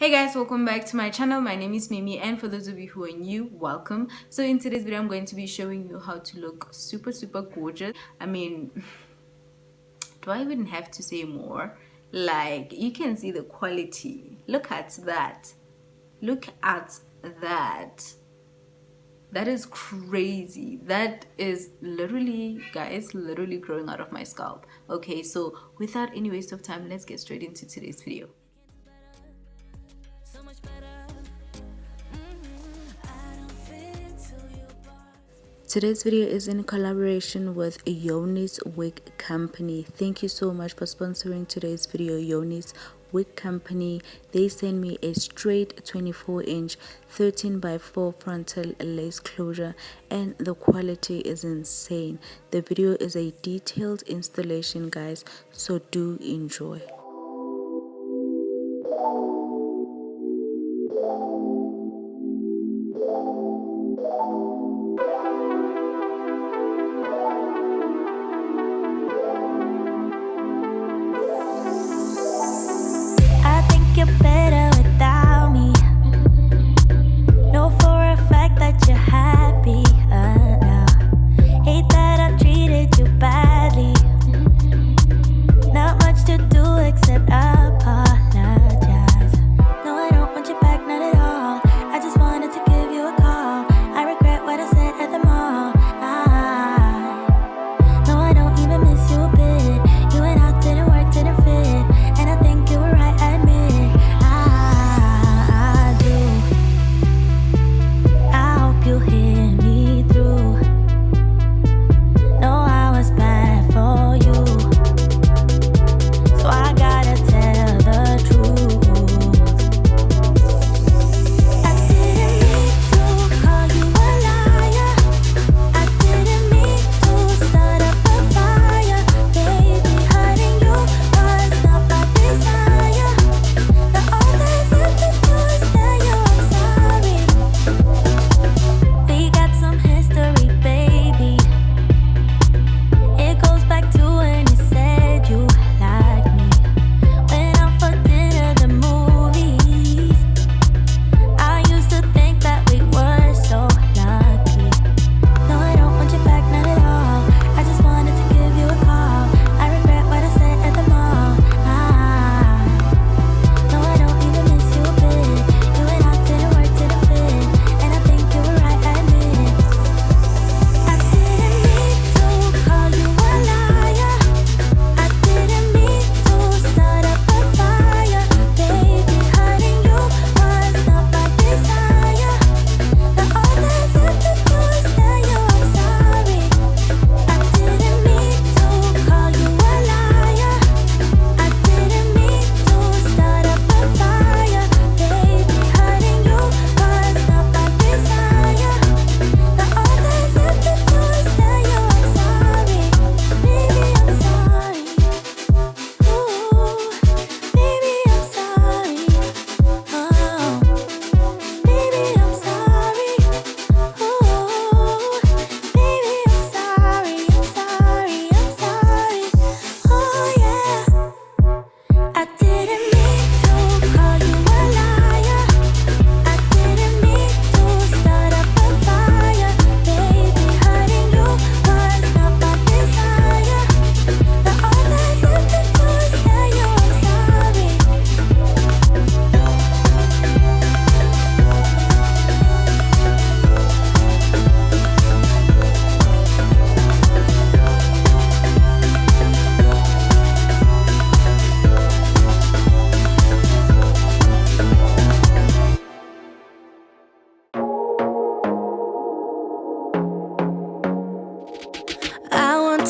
Hey guys, welcome back to my channel. My name is Mimi, and for those of you who are new, welcome. So in today's video I'm going to be showing you how to look super gorgeous. I mean, do I even have to say more? Like, you can see the quality. Look at that. Look at that. That is crazy. That is literally, guys, literally growing out of my scalp. Okay, so without any waste of time, let's get straight into today's video. Today's video is in collaboration with Yonis Wig Company. Thank you so much for sponsoring today's video, Yonis Wig Company. They sent me a straight 24-inch 13x4 frontal lace closure, and the quality is insane. The video is a detailed installation, guys, so do enjoy. You're better without me. Know for a fact that you're happy now. Hate that I treated you badly. Not much to do except apologize. No, I don't want you back, not at all. I just wanted to give you a call. I regret what I said at the mall. No, I don't even miss you a bit. You and I didn't work, didn't fit, and I think you were right, I admit.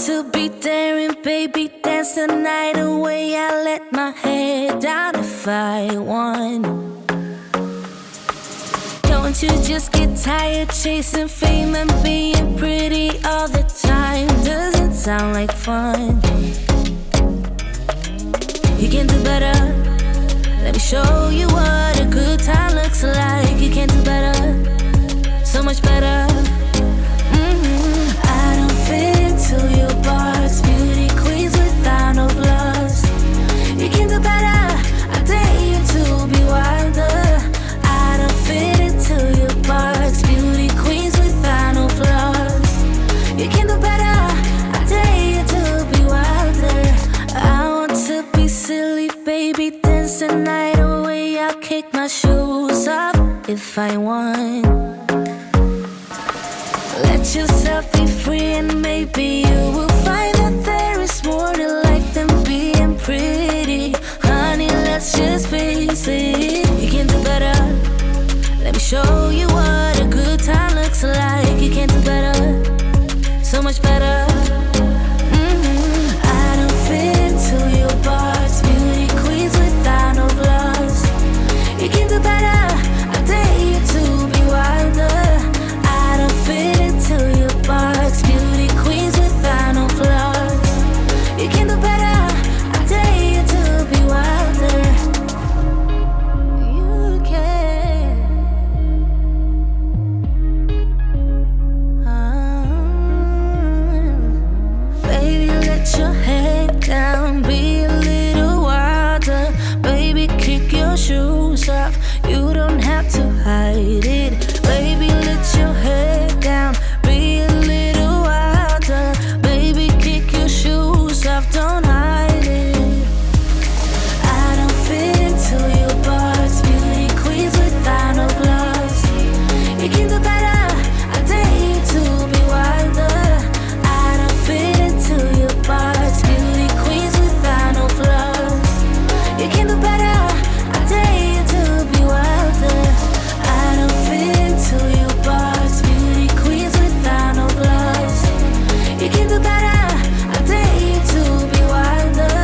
To be daring, baby, dance the night away. I let my head down if I won. Don't you just get tired chasing fame and being pretty all the time? Doesn't sound like fun. You can do better. Let me show you what a good time looks like. You can do better, so much better. I don't fit into your box, beauty queens without no gloves. You can do better, I dare you to be wilder. take my shoes off if I want. Let yourself be free and maybe you will find that there is more to life than being pretty. Honey, let's just face it, you can do better. Let me show you what a good time looks like. You can do better, so much better. I don't fit into your box, beauty queens without no flaws. You can do better, I dare you to be wilder. I don't fit into your box, beauty queens without no flaws. You can do better, I dare you to be wilder. You can. Baby, let your head down, be a little wilder. Baby, kick your shoes off, you don't have to hide it. Baby, let your head down, be a little wilder. Baby, kick your shoes off, don't hide it. I don't fit into your box, beauty queens without no flaws. You can do better, I dare you to be wilder. I don't fit into your box, beauty queens without no flaws. You can do better, I dare you to be wilder. I don't fit into your box, beauty queens without no flaws. You can do better, I dare you to be wilder.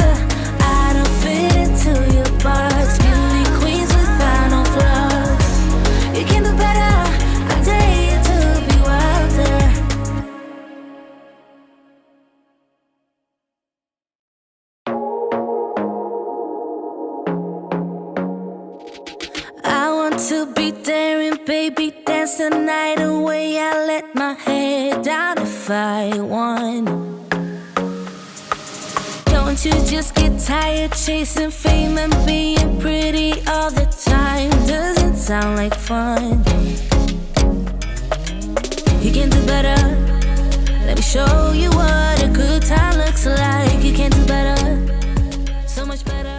I don't fit into your box, beauty queens without no flaws. You can do better, I dare you to be wilder. I want to be daring, baby, dance the night away. I let my head down if I want. Don't you just get tired chasing fame and being pretty all the time? Doesn't sound like fun. You can do better. Let me show you what a good time looks like. You can do better, so much better.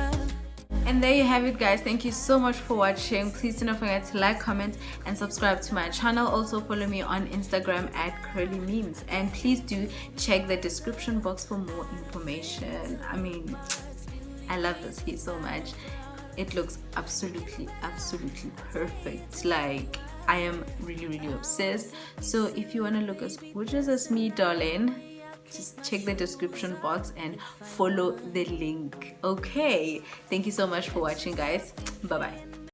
And there you have it, guys. Thank you so much for watching. Please do not forget to like, comment and subscribe to my channel. Also follow me on Instagram at curly memes, and please do check the description box for more information. I mean, I love this hair so much. It looks absolutely perfect. Like, I am really obsessed. So if you want to look as gorgeous as me, darling, just check the description box and follow the link. Okay, thank you so much for watching, guys. Bye bye.